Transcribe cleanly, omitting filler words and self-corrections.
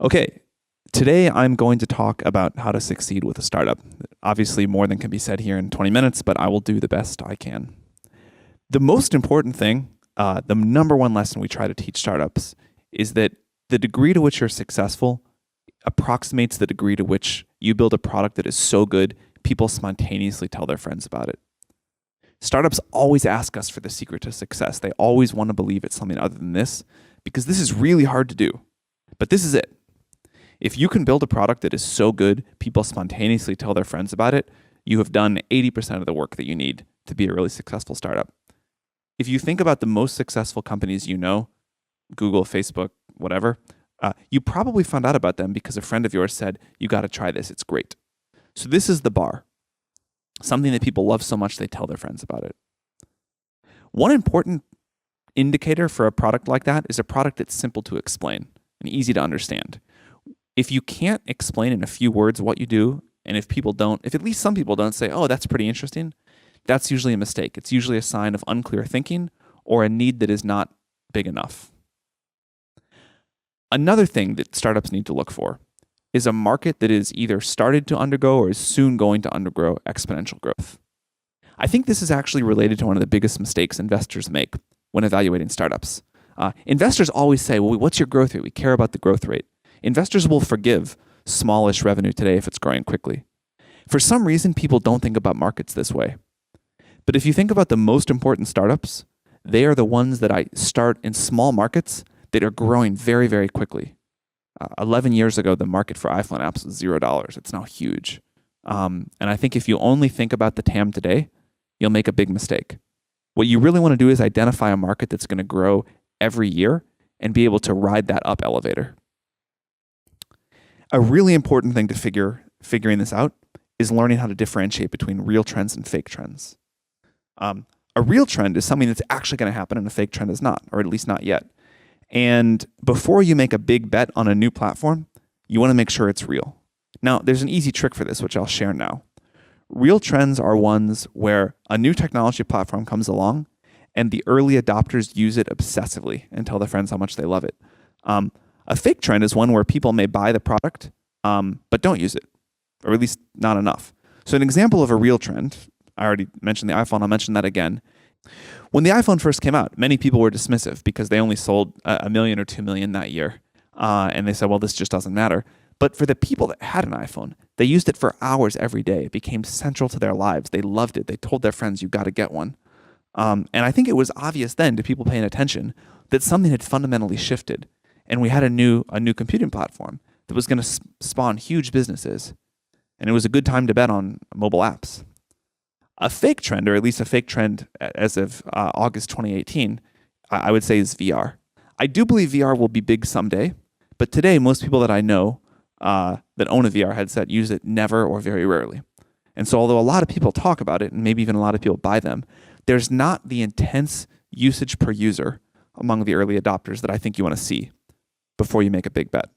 Okay, today I'm going to talk about how to succeed with a startup. Obviously, more than can be said here in 20 minutes, but I will do the best I can. The most important thing, the number one lesson we try to teach startups is that the degree to which you're successful approximates the degree to which you build a product that is so good, people spontaneously tell their friends about it. Startups always ask us for the secret to success. They always want to believe it's something other than this, because this is really hard to do. But this is it. If you can build a product that is so good, people spontaneously tell their friends about it, you have done 80% of the work that you need to be a really successful startup. If you think about the most successful companies you know, Google, Facebook, whatever, you probably found out about them because a friend of yours said, you got to try this, it's great. So this is the bar. Something that people love so much they tell their friends about it. One important indicator for a product like that is a product that's simple to explain and easy to understand. If you can't explain in a few words what you do, and if at least some people don't say, oh, that's pretty interesting, that's usually a mistake. It's usually a sign of unclear thinking or a need that is not big enough. Another thing that startups need to look for is a market that is either started to undergo or is soon going to undergo exponential growth. I think this is actually related to one of the biggest mistakes investors make when evaluating startups. Investors always say, well, what's your growth rate? We care about the growth rate. Investors will forgive smallish revenue today if it's growing quickly. For some reason, people don't think about markets this way. But if you think about the most important startups, they are the ones that I start in small markets that are growing very, very quickly. 11 years ago, the market for iPhone apps was $0. It's now huge. And I think if you only think about the TAM today, you'll make a big mistake. What you really want to do is identify a market that's going to grow every year and be able to ride that up elevator. A really important thing to figuring this out is learning how to differentiate between real trends and fake trends. A real trend is something that's actually going to happen and a fake trend is not, or at least not yet. And before you make a big bet on a new platform, you want to make sure it's real. Now, there's an easy trick for this, which I'll share now. Real trends are ones where a new technology platform comes along and the early adopters use it obsessively and tell their friends how much they love it. A fake trend is one where people may buy the product, but don't use it, or at least not enough. So an example of a real trend, I already mentioned the iPhone, I'll mention that again. When the iPhone first came out, many people were dismissive because they only sold 1 million or 2 million that year. And they said, well, this just doesn't matter. But for the people that had an iPhone, they used it for hours every day. It became central to their lives. They loved it. They told their friends, you got to get one. And I think it was obvious then to people paying attention that something had fundamentally shifted. And we had a new computing platform that was going to spawn huge businesses. And it was a good time to bet on mobile apps. A fake trend, or at least a fake trend as of August 2018, I would say is VR. I do believe VR will be big someday, but today most people that I know that own a VR headset use it never or very rarely. And so although a lot of people talk about it, and maybe even a lot of people buy them, there's not the intense usage per user among the early adopters that I think you want to see before you make a big bet.